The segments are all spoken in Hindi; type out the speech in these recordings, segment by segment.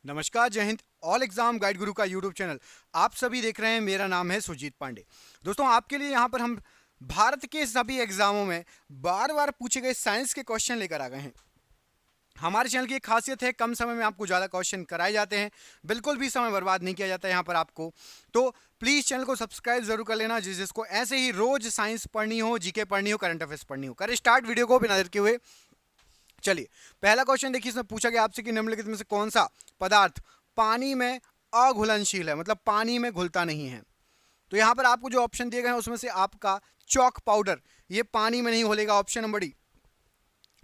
नमस्कार, जय हिंद। ऑल एग्जाम गाइड गुरु का यूट्यूब चैनल आप सभी देख रहे हैं। मेरा नाम है सुजीत पांडे। दोस्तों, आपके लिए यहाँ पर हम भारत के सभी एग्जामों में बार बार पूछे गए साइंस के क्वेश्चन लेकर आ गए हैं। हमारे चैनल की एक खासियत है, कम समय में आपको ज़्यादा क्वेश्चन कराए जाते हैं, बिल्कुल भी समय बर्बाद नहीं किया जाता है यहाँ पर आपको। तो प्लीज़ चैनल को सब्सक्राइब जरूर कर लेना, जिसको ऐसे ही रोज साइंस पढ़नी हो, जीके पढ़नी हो, करंट अफेयर्स पढ़नी हो। करें स्टार्ट वीडियो को बिना देर के हुए। चलिए, पहला क्वेश्चन देखिए, इसमें पूछा गया आपसे कि निम्नलिखित में से कौन सा पदार्थ पानी में अघुलनशील है, मतलब पानी में घुलता नहीं है। तो यहां पर आपको जो ऑप्शन दिए गए हैं उसमें से आपका चॉक पाउडर, ये पानी में नहीं घुलेगा, ऑप्शन नंबर डी।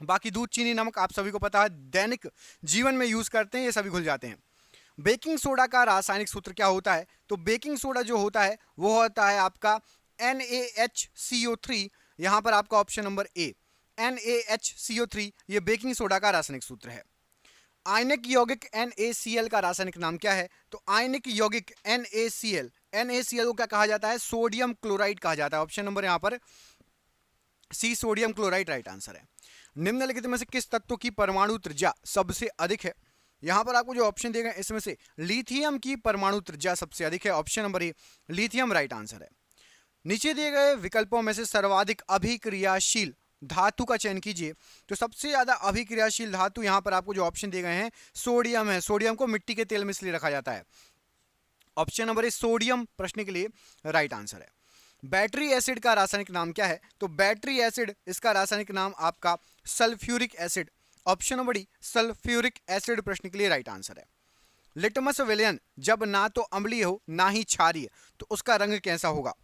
बाकी दूध, चीनी, नमक आप सभी को पता है, दैनिक जीवन में यूज करते हैं, ये सभी घुल जाते हैं। बेकिंग सोडा का रासायनिक सूत्र क्या होता है? तो बेकिंग सोडा जो होता है वो होता है आपका NaHCO3। यहां पर आपका ऑप्शन नंबर ए, NaHCO3, ये बेकिंग सोडा का रासायनिक सूत्र है। आयनिक यौगिक NaCl का रासायनिक नाम क्या है? तो आयनिक यौगिक NaCl को क्या कहा जाता है? सोडियम क्लोराइड कहा जाता है। ऑप्शन नंबर यहां पर सी, सोडियम क्लोराइड राइट आंसर है। निम्नलिखित में से किस तत्व की परमाणु त्रिज्या सबसे अधिक है? यहां पर आपको जो ऑप्शन दिए गए इसमें से लिथियम की परमाणु त्रिज्या सबसे अधिक है। Option number A, lithium right answer है। नीचे दिए गए विकल्पों में से सर्वाधिक अभिक्रियाशील धातु का चयन कीजिए। तो सबसे ज्यादा अभिक्रियाशील धातु यहां पर आपको जो ऑप्शन दिए गए हैं सोडियम है। सोडियम को मिट्टी के तेल में इसलिए रखा जाता है। ऑप्शन नंबर ए, सोडियम प्रश्न के लिए राइट आंसर है। बैटरी एसिड का रासायनिक नाम क्या है? तो बैटरी एसिड, इसका रासायनिक नाम आपका sulphuric acid. Option number D, sulphuric acid प्रश्न के लिए राइट आंसर है। लिटमस विलयन जब ना तो अम्लीय हो ना ही क्षारीय, तो उसका रंग कैसा होगा?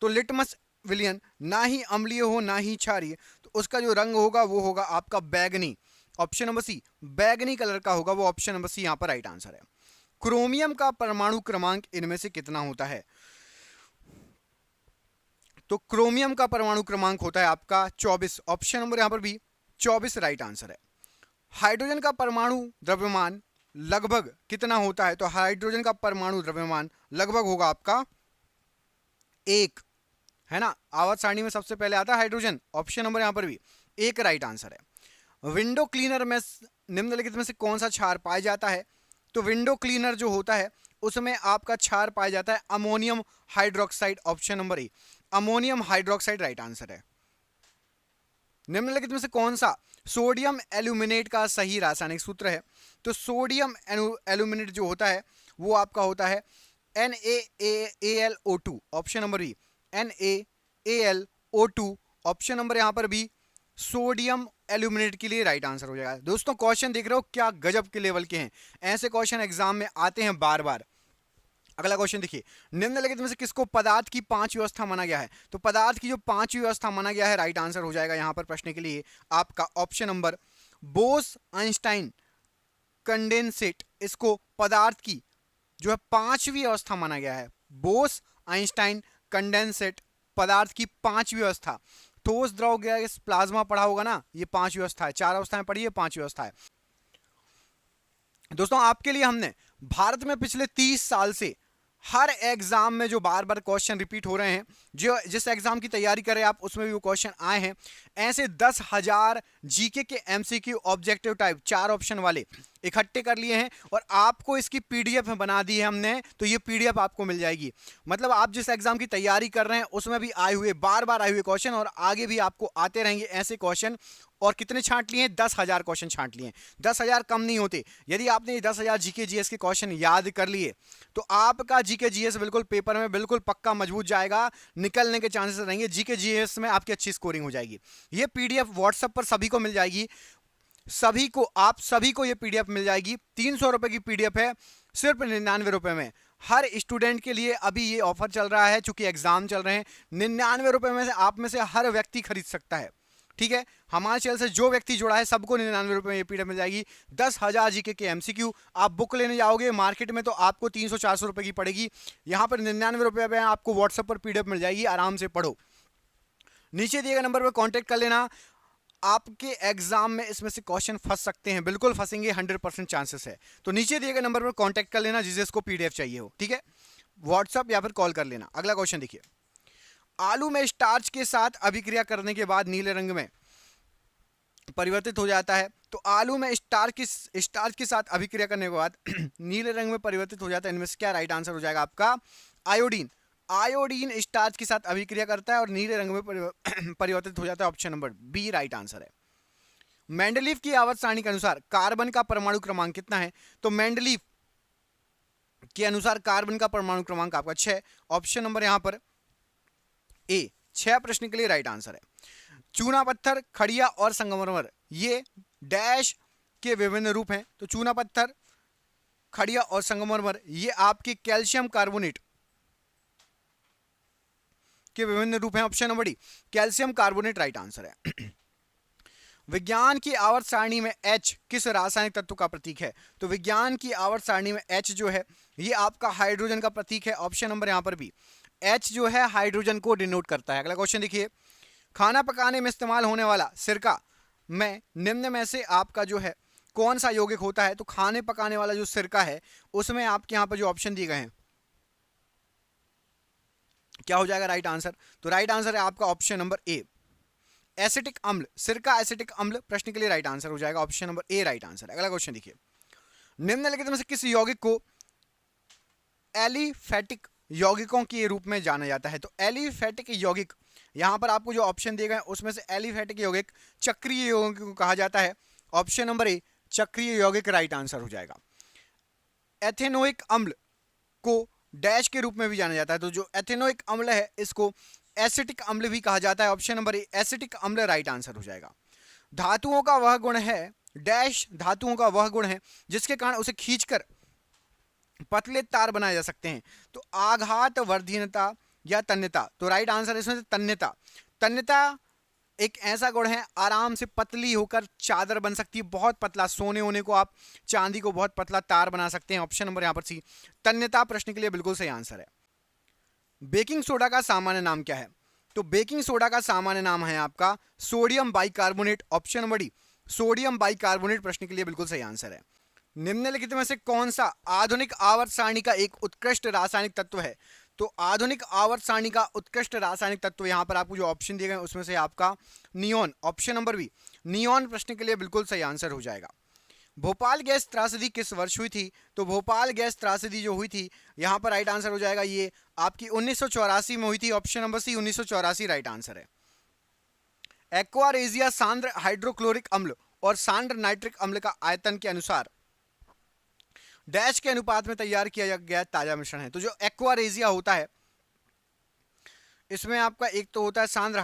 तो लिटमस विलयन ना ही अम्लीय हो ना ही क्षारीय, तो उसका जो रंग होगा वो होगा आपका बैगनी। ऑप्शन नंबर सी, बैगनी कलर का होगा वो। ऑप्शन नंबर सी यहां पर राइट आंसर है। क्रोमियम का परमाणु क्रमांक इनमें से कितना होता है? तो क्रोमियम का परमाणु क्रमांक होता है आपका 24। ऑप्शन नंबर यहां पर भी 24 राइट आंसर है। हाइड्रोजन का परमाणु द्रव्यमान लगभग कितना होता है? तो हाइड्रोजन का परमाणु द्रव्यमान लगभग होगा आपका 1, है ना। आवर्त सारणी में सबसे पहले आता है हाइड्रोजन। ऑप्शन नंबर यहां पर भी 1 राइट आंसर है। विंडो क्लीनर में निम्नलिखित में से कौन सा क्षार पाया जाता है? तो विंडो क्लीनर जो होता है उसमें आपका क्षार पाया जाता है ammonium hydroxide. Option number A, ammonium hydroxide right answer है। निम्नलिखित में से कौन सा सोडियम एल्यूमिनेट का सही रासायनिक सूत्र है? तो सोडियम एल्यूमिनेट जो होता है वो आपका होता है NaAlO2। Option number B, NaAlO2। Option number यहां पर भी सोडियम एल्यूमिनेट के लिए राइट आंसर हो जाएगा। दोस्तों, क्वेश्चन देख रहे हो क्या गजब के लेवल के हैं। ऐसे क्वेश्चन एग्जाम में आते हैं बार बार। अगला क्वेश्चन देखिए, निम्नलिखित में से किसको पदार्थ की 5 व्यवस्था माना गया है? तो पदार्थ की जो 5 व्यवस्था माना गया है, राइट आंसर हो जाएगा यहां पर प्रश्न के लिए आपका option number Bose Einstein condensate. इसको पदार्थ की जो है 5वीं अवस्था माना गया है। बोस आइंस्टाइन कंडेंसेट, पदार्थ की 5वीं अवस्था। ठोस, द्रव, गैस, प्लाज्मा पढ़ा होगा ना, ये 5 व्यवस्था है। 4 अवस्थाएं पढ़ी है, 5 व्यवस्था है। दोस्तों, आपके लिए हमने भारत में पिछले 30 साल से हर एग्जाम में जो बार बार क्वेश्चन रिपीट हो रहे हैं, जो जिस एग्जाम की तैयारी करें आप, उसमें भी वो क्वेश्चन आए हैं, ऐसे 10,000 जीके के एमसीक्यू ऑब्जेक्टिव टाइप 4 ऑप्शन वाले इकट्ठे कर लिए हैं और आपको इसकी पीडीएफ में बना दी है हमने। तो ये पीडीएफ आपको मिल जाएगी। मतलब आप जिस एग्जाम की तैयारी कर रहे हैं उसमें भी आए हुए, बार बार आए हुए क्वेश्चन, और आगे भी आपको आते रहेंगे ऐसे क्वेश्चन। और कितने छांट लिए हैं? 10,000 क्वेश्चन छांट लिए हैं। 10,000 कम नहीं होते। यदि आपने ये 10,000 जीके जीएस के क्वेश्चन याद कर लिए तो आपका जीके जीएस बिल्कुल पेपर में बिल्कुल पक्का मजबूत जाएगा। निकलने के चांसेस रहेंगे। जीके जीएस में आपकी अच्छी स्कोरिंग हो जाएगी। ये पीडीएफ व्हाट्सएप पर सभी को मिल जाएगी। सभी को, आप सभी को ये पीडीएफ मिल जाएगी। 300 रुपए की पीडीएफ है, सिर्फ 99 रुपए में। हर स्टूडेंट के लिए अभी ये ऑफर चल रहा है, चूंकि एग्जाम चल रहे हैं। 99 रुपए में से आप में से हर व्यक्ति खरीद सकता है। ठीक है, हमारे चैनल से जो व्यक्ति जुड़ा है सबको 99 रुपए में ये पीडीएफ मिल जाएगी। 10,000 जीके के एमसीक्यू। आप बुक लेने जाओगे मार्केट में तो आपको 300-400 रुपए की पड़ेगी। यहां पर 99 रुपए में आपको व्हाट्सएप पर पीडीएफ मिल जाएगी। आराम से पढ़ो। नीचे दिए गए नंबर पर कांटेक्ट कर लेना। आपके एग्जाम में इसमें से क्वेश्चन फंस सकते हैं, बिल्कुल फंसेंगे, 100% चांसेस है। तो नीचे दिए गए नंबर पर कांटेक्ट कर लेना जिसे इसको पीडीएफ चाहिए हो। ठीक है, व्हाट्सएप या फिर कॉल कर लेना। अगला क्वेश्चन देखिए, आलू में स्टार्च के साथ अभिक्रिया करने के बाद नीले रंग में परिवर्तित हो जाता है। तो आलू में स्टार्च के साथ अभिक्रिया करने के बाद नीले रंग में परिवर्तित हो जाता है। इनमें से क्या राइट आंसर हो जाएगा आपका? आयोडीन। आयोडीन स्टार्च के साथ अभिक्रिया करता है और नीले रंग में परिवर्तित हो जाता है। Option number B right answer है। मेंडलीव की आवर्त सारणी के अनुसार कार्बन का परमाणु क्रमांक कितना है? तो मेंडलीव के अनुसार कार्बन का परमाणु क्रमांक आपका 6। ऑप्शन नंबर यहां पर ए 6 प्रश्न के लिए राइट आंसर है। चूना पत्थर, खड़िया और संगमरमर ये डैश के विभिन्न रूप हैं। तो चूना पत्थर, खड़िया और संगमरमर ये आपके कैल्शियम कार्बोनेट के विभिन्न रूप हैं। Option number D calcium carbonate right answer है। विज्ञान की आवर्त सारणी में H किस रासायनिक तत्व का प्रतीक है? तो विज्ञान की आवर्त सारणी में H जो है ये आपका हाइड्रोजन का प्रतीक है। ऑप्शन नंबर यहां पर भी H जो है हाइड्रोजन को डिनोट करता है। अगला क्वेश्चन देखिए, खाना पकाने में इस्तेमाल होने वाला सिरका में निम्न में से आपका जो है कौन सा यौगिक होता है? तो खाने पकाने वाला जो सिरका है उसमें आपके यहां पर जो ऑप्शन दिए गए हैं क्या हो जाएगा राइट आंसर? तो राइट आंसर है आपका ऑप्शन नंबर ए एसिटिक अम्ल। सिरका एसिटिक अम्ल प्रश्न के लिए राइट आंसर हो जाएगा। Option number A right answer. अगला क्वेश्चन देखिए, निम्नलिखित में से किस यौगिक को एलिफेटिक यौगिकों के रूप में जाना जाता है? तो एलिफेटिक यौगिक यहां पर आपको जो ऑप्शन दिए गए उसमें से एलिफेटिक यौगिक चक्रीय यौगिक को कहा जाता है। ऑप्शन नंबर ए चक्रीय यौगिक राइट आंसर हो जाएगा। एथेनोइक अम्ल को डैश के रूप में भी जाना जाता है। तो जो एथेनोइक अम्ल है इसको एसिटिक अम्ल भी कहा जाता है। ऑप्शन नंबर ए एसिटिक अम्ल राइट आंसर हो जाएगा। धातुओं का वह गुण है डैश, धातुओं का वह गुण है जिसके कारण उसे खींचकर पतले तार बनाए जा सकते हैं। तो आघात वर्धीनता या तन्यता। तो राइट आंसर इसमें से तन्यता। तन्यता एक ऐसा गुण है आराम से पतली होकर चादर बन सकती है, बहुत पतला, सोने होने को आप चांदी को बहुत पतला तार बना सकते हैं। ऑप्शन नंबर यहां पर सी तन्यता प्रश्न के लिए बिल्कुल सही आंसर है। बेकिंग सोडा का सामान्य नाम क्या है? तो बेकिंग सोडा का सामान्य नाम है आपका sodium bicarbonate. Option number D sodium bicarbonate प्रश्न के लिए बिल्कुल सही आंसर है। निम्नलिखित में से कौन सा आधुनिक आवर्त सारणी का एक उत्कृष्ट रासायनिक तत्व है? तो आधुनिक आवर्त सारणी का उत्कृष्ट रासायनिक तत्व यहां पर आपको जो ऑप्शन दिए गए उसमें से आपका neon. Option number B neon प्रश्न के लिए बिल्कुल सही आंसर हो जाएगा। भोपाल गैस त्रासदी किस वर्ष हुई थी? तो भोपाल गैस त्रासदी जो हुई थी यहां पर राइट आंसर हो जाएगा ये आपकी 1984 में हुई थी। Option number C 1984 right answer है। एक्वारेजिया सांद्र हाइड्रोक्लोरिक अम्ल और सांद्र नाइट्रिक अम्ल का आयतन के अनुसार डैश के अनुपात में तैयार किया गया ताजा मिश्रण है। तो जो एक्वारेजिया होता है इसमें आपका एक तो होता है सांद्र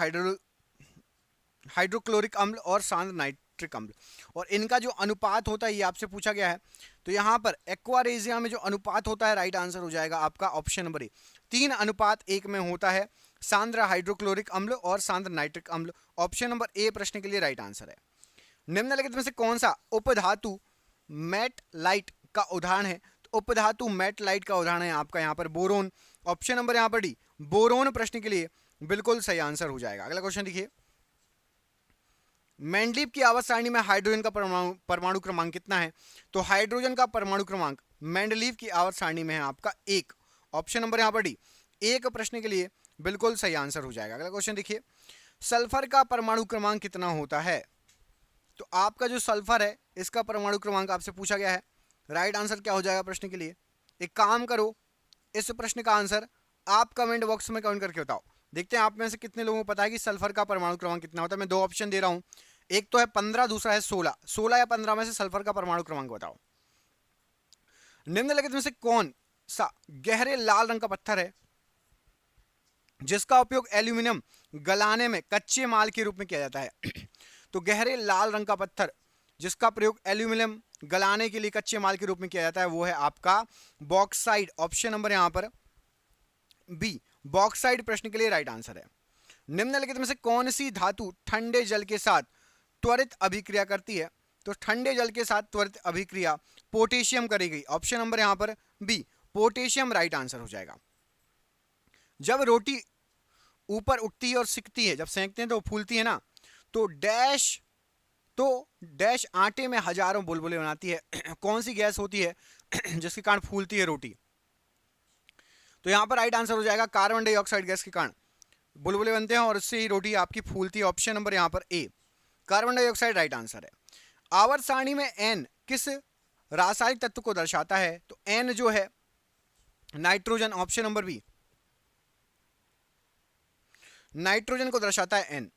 हाइड्रोक्लोरिक अम्ल और सांद्र नाइट्रिक अम्ल, और इनका जो अनुपात होता है ये आपसे पूछा गया है। तो यहाँ पर एक्वारेजिया में जो अनुपात होता है राइट आंसर हो जाएगा आपका ऑप्शन नंबर ए 3:1 में होता है सांद्र हाइड्रोक्लोरिक अम्ल और सांद्र नाइट्रिक अम्ल। ऑप्शन नंबर ए प्रश्न के लिए राइट आंसर है। निम्नलिखित में से कौन सा उपधातु मेटलाइट का उदाहरण है? तो उपधातु मेटलाइट का उदाहरण है आपका यहाँ पर बोरोन। ऑप्शन नंबर यहाँ पर डी बोरोन प्रश्न के लिए बिल्कुल सही आंसर हो जाएगा। अगला क्वेश्चन देखिए, मेंडलीव की आवर्त सारणी में हाइड्रोजन का परमाणु क्रमांक कितना है? तो हाइड्रोजन का परमाणु क्रमांक मेंडलीव की आवर्त सारणी में है आपका 1। ऑप्शन नंबर यहाँ पर डी 1 प्रश्न के लिए बिल्कुल सही आंसर हो जाएगा। अगला क्वेश्चन देखिए, सल्फर का परमाणु क्रमांक कितना होता है? तो आपका जो सल्फर है इसका परमाणु क्रमांक आपसे पूछा गया है। राइट आंसर क्या हो जाएगा प्रश्न के लिए? एक काम करो, इस प्रश्न का आंसर आप कमेंट बॉक्स में कमेंट करके बताओ। देखते हैं आप में से कितने लोगों को पता है कि सल्फर का परमाणु क्रमांक कितना होता है। मैं 2 ऑप्शन दे रहा हूं, एक तो है 15, दूसरा है 16। 16 या 15 में से सल्फर का परमाणु क्रमांक बताओ। निम्नलिखित में से कौन सा गहरे लाल रंग का पत्थर है जिसका उपयोग एल्यूमिनियम गलाने में कच्चे माल के रूप में किया जाता है? तो गहरे लाल रंग का पत्थर जिसका प्रयोग एल्यूमिनियम गलाने के लिए कच्चे माल के रूप में किया जाता है वो है आपका बॉक्साइट। ऑप्शन नंबर यहां पर बी बॉक्साइट प्रश्न के लिए राइट आंसर है। निम्नलिखित में से कौन सी धातु ठंडे जल के साथ त्वरित अभिक्रिया करती है? तो ठंडे जल के साथ त्वरित अभिक्रिया पोटेशियम करेगी। ऑप्शन नंबर यहां पर बी पोटेशियम राइट आंसर हो जाएगा। जब रोटी ऊपर उठती है और सिकती है, जब सेंकते हैं तो फूलती है ना, तो डैश आटे में हजारों बुलबुले बनाती है। कौन सी गैस होती है जिसके कारण फूलती है रोटी? तो यहां पर राइट आंसर हो जाएगा कार्बन डाइऑक्साइड गैस के कारण बुलबुले बनते हैं और उससे ही रोटी आपकी फूलती है। ऑप्शन नंबर यहां पर ए कार्बन डाइऑक्साइड राइट आंसर है। आवर्त सारणी में एन किस रासायनिक तत्व को दर्शाता है? तो एन जो है nitrogen, option number B, nitrogen को दर्शाता है एन।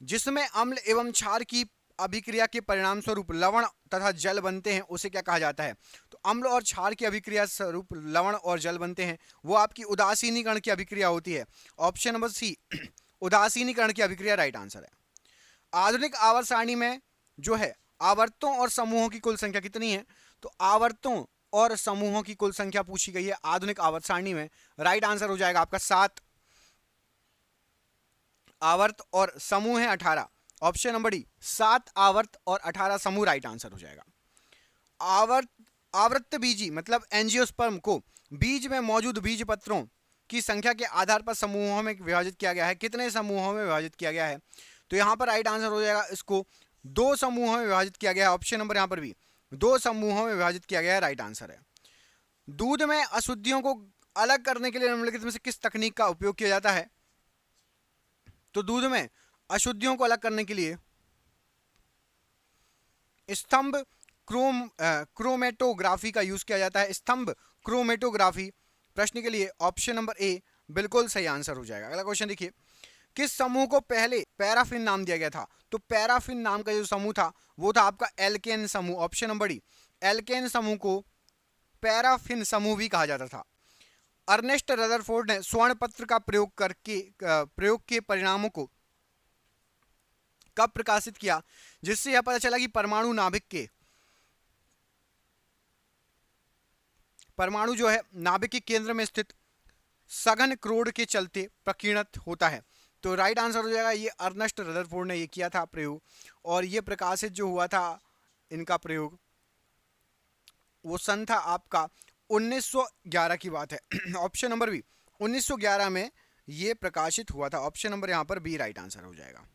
जिसमें अम्ल एवं क्षार की अभिक्रिया के परिणाम स्वरूप लवण तथा जल बनते हैं उसे क्या कहा जाता है? तो अम्ल और क्षार की अभिक्रिया स्वरूप लवण और जल बनते हैं, वो आपकी उदासीनीकरण की अभिक्रिया होती है, ऑप्शन नंबर सी, उदासीनीकरण की अभिक्रिया राइट आंसर है। आधुनिक आवर्त सारणी में जो है आवर्तों और समूहों की कुल संख्या कितनी है? तो आवर्तों और समूहों की कुल संख्या पूछी गई है आधुनिक आवर्त सारणी में, राइट आंसर हो जाएगा आपका 7 आवर्त और समूह है 18, ऑप्शन नंबर डी, 7 आवर्त और 18 समूह राइट आंसर हो जाएगा। आवृत्त बीजी मतलब एंजियोस्पर्म को बीज में मौजूद बीज पत्रों की संख्या के आधार पर समूहों में विभाजित किया गया है, कितने समूहों में विभाजित किया गया है? तो यहां पर राइट आंसर हो जाएगा इसको 2 समूहों में विभाजित किया गया है, ऑप्शन नंबर यहां पर भी 2 समूहों में विभाजित किया गया है, राइट आंसर है। दूध में अशुद्धियों को अलग करने के लिए निम्नलिखित में से किस तकनीक का उपयोग किया जाता है? तो दूध में अशुद्धियों को अलग करने के लिए स्तंभ क्रोमेटोग्राफी का यूज किया जाता है। स्तंभ क्रोमेटोग्राफी प्रश्न के लिए ऑप्शन नंबर ए बिल्कुल सही आंसर हो जाएगा। अगला क्वेश्चन देखिए, किस समूह को पहले पैराफिन नाम दिया गया था? तो पैराफिन नाम का जो समूह था वो था आपका एल्केन समूह, ऑप्शन नंबर डी, एल्केन समूह को पैराफिन समूह भी कहा जाता था। अर्नेस्ट रदरफोर्ड ने स्वर्ण पत्र का प्रयोग के परिणामों को कब प्रकाशित किया जिससे यह पता चला कि परमाणु नाभिक के परमाणु जो है नाभिक के केंद्र में स्थित सघन क्रोड के चलते प्रकीर्णित होता है? तो राइट आंसर हो जाएगा ये अर्नेस्ट रदरफोर्ड ने ये किया था प्रयोग, और ये प्रकाशित जो हुआ था इनका प्रयोग वो सन था आपका 1911 की बात है, ऑप्शन नंबर बी, 1911 में ये प्रकाशित हुआ था, ऑप्शन नंबर यहां पर बी राइट आंसर हो जाएगा।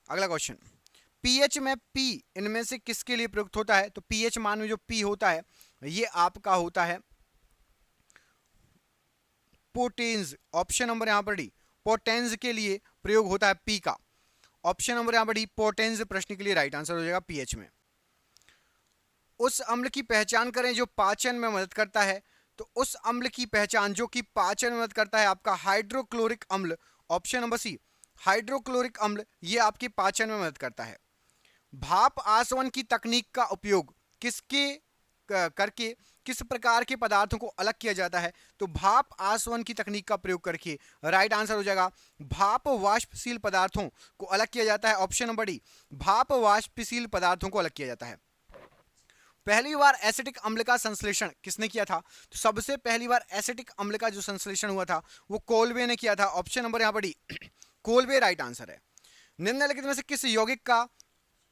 अगला क्वेश्चन, पीएच में पी इनमें से किसके लिए प्रयुक्त होता है? तो पीएच मान में जो पी होता है ये आपका होता है पोटेंस, ऑप्शन नंबर यहां पर डी, पोटेंस के लिए प्रयोग होता है पी का, ऑप्शन नंबर यहां पर डी, पोटेंस प्रश्न के लिए राइट आंसर हो जाएगा पीएच में। उस अम्ल की पहचान करें जो पाचन में मदद करता है, तो उस अम्ल की पहचान जो कि पाचन में मदद करता है आपका हाइड्रोक्लोरिक अम्ल, ऑप्शन नंबर सी, हाइड्रोक्लोरिक अम्ल ये आपके पाचन में मदद करता है। भाप आसवन की तकनीक का उपयोग करके किस प्रकार के पदार्थों को अलग किया जाता है? तो भाप आसवन की तकनीक का प्रयोग करके राइट आंसर हो जाएगा भाप वाष्पशील पदार्थों को अलग किया जाता है, ऑप्शन नंबर डी, भाप वाष्पशील पदार्थों को अलग किया जाता है। पहली बार एसिटिक अम्ल का संश्लेषण किसने किया था? तो सबसे पहली बार एसिटिक अम्ल का जो संश्लेषण हुआ था वो कोल्बे ने किया था, ऑप्शन नंबर यहां पर डी, कोल्बे राइट आंसर है। निम्नलिखित में से किस यौगिक का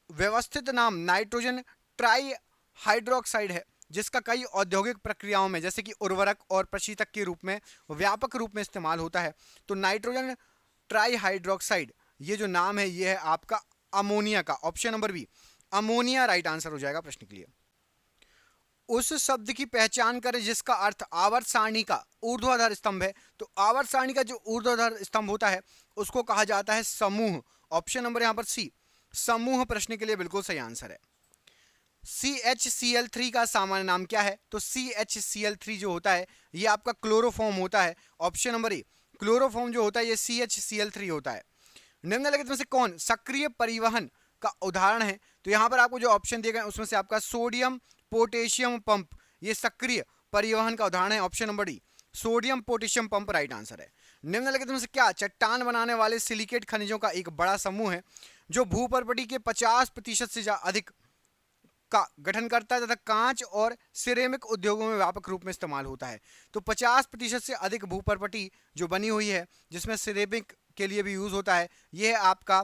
व्यवस्थित नाम नाइट्रोजन ट्राई हाइड्रोक्साइड है जिसका कई औद्योगिक प्रक्रियाओं में जैसे कि उर्वरक और प्रशीतक के रूप में व्यापक रूप में इस्तेमाल होता है? तो नाइट्रोजन ट्राई हाइड्रोक्साइड ये जो नाम है ये है आपका अमोनिया का, option number B, ammonia right answer हो जाएगा प्रश्न के लिए। उस शब्द की पहचान करें जिसका अर्थ आवर्त सारणी का ऊर्ध्वाधर स्तंभ है। तो आवर्त सारणी का जो ऊर्ध्वाधर स्तंभ होता है उसको कहा जाता है समूह, ऑप्शन नंबर यहां पर सी, समूह प्रश्न के लिए बिल्कुल सही आंसर है। CHCl3 का सामान्य नाम क्या है? तो CHCl3 जो होता है ये आपका क्लोरोफॉर्म होता है, ऑप्शन नंबर ए, क्लोरोफॉर्म जो होता है ये CHCl3 होता है। निम्नलिखित में से कौन सक्रिय परिवहन का उदाहरण है? तो यहां पर आपको जो ऑप्शन दिए गए उसमें से आपका सोडियम पोटेशियम पंप ये सक्रिय परिवहन का उदाहरण है, option number D, sodium potassium pump right answer है। निम्नलिखित में से क्या चट्टान बनाने वाले सिलिकेट खनिजों का एक बड़ा समूह है जो भूपर्पटी के 50% से अधिक का गठन करता है तथा कांच और सिरेमिक उद्योगों में व्यापक रूप में इस्तेमाल होता है? तो 50% से अधिक भूपर्पटी जो बनी हुई है जिसमें सिरेमिक के लिए भी यूज होता है यह है आपका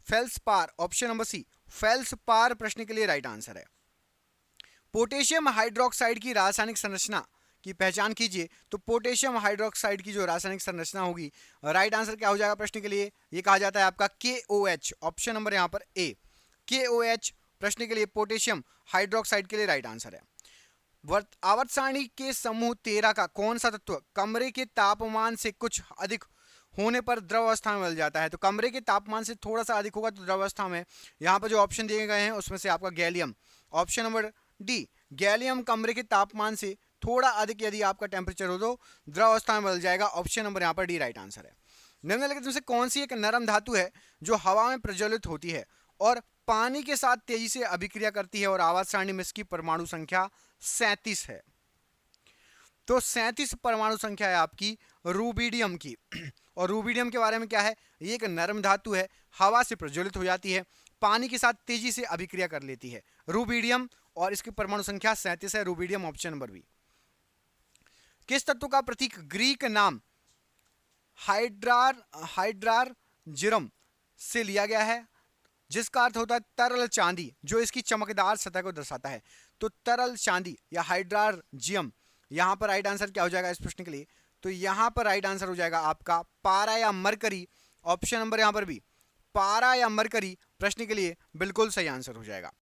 feldspar, option number C, feldspar प्रश्न के लिए राइट आंसर है। पोटेशियम हाइड्रोक्साइड की रासायनिक संरचना की पहचान कीजिए। तो पोटेशियम हाइड्रोक्साइड की जो रासायनिक संरचना होगी राइट आंसर क्या हो जाएगा प्रश्न के लिए? ये कहा जाता है आपका KOH, ऑप्शन नंबर यहां पर ए, KOH प्रश्न के लिए पोटेशियम हाइड्रोक्साइड के लिए राइट आंसर है। आवर्त सारणी के समूह 13 का कौन सा तत्व कमरे के तापमान से कुछ अधिक होने पर द्रव अवस्था में बदल जाता है। तो कमरे के तापमान से थोड़ा सा अधिक होगा तो द्रव अवस्था में। यहाँ पर जो ऑप्शन दिए गए हैं उसमें से आपका gallium, option number D, gallium कमरे के तापमान से थोड़ा अधिक यदि आपका टेम्परेचर हो तो द्रव अवस्था में बदल जाएगा। ऑप्शन नंबर यहाँ पर डी राइट आंसर है। निम्नलिखित में से कौन सी एक नरम धातु है जो हवा में प्रज्वलित होती है और पानी के साथ तेजी से अभिक्रिया करती है और आवर्त सारणी में इसकी परमाणु संख्या 37 है? तो 37 परमाणु संख्या है आपकी रूबिडियम की। और रूबिडियम के बारे में क्या है, ये एक नरम धातु है, हवा से प्रज्वलित हो जाती है, पानी के साथ तेजी से अभिक्रिया कर लेती है, रूबिडियम, और इसकी परमाणु संख्या 37 है, रूबिडियम, ऑप्शन नंबर बी। किस तत्व का प्रतीक ग्रीक नाम हाइड्रार्जियम से लिया गया है, जिसका अर्थ होता है तरल चांदी, जो इसकी चमकदार सतह को दर्शाता है? तो तरल चांदी या हाइड्रार्जियम। यहां पर राइट आंसर क्या हो जाएगा इस प्रश्न के लिए? तो यहां पर राइट आंसर हो जाएगा आपका पारा या मरकरी, ऑप्शन नंबर यहां पर भी पारा या मरकरी प्रश्न के लिए बिल्कुल सही आंसर हो जाएगा।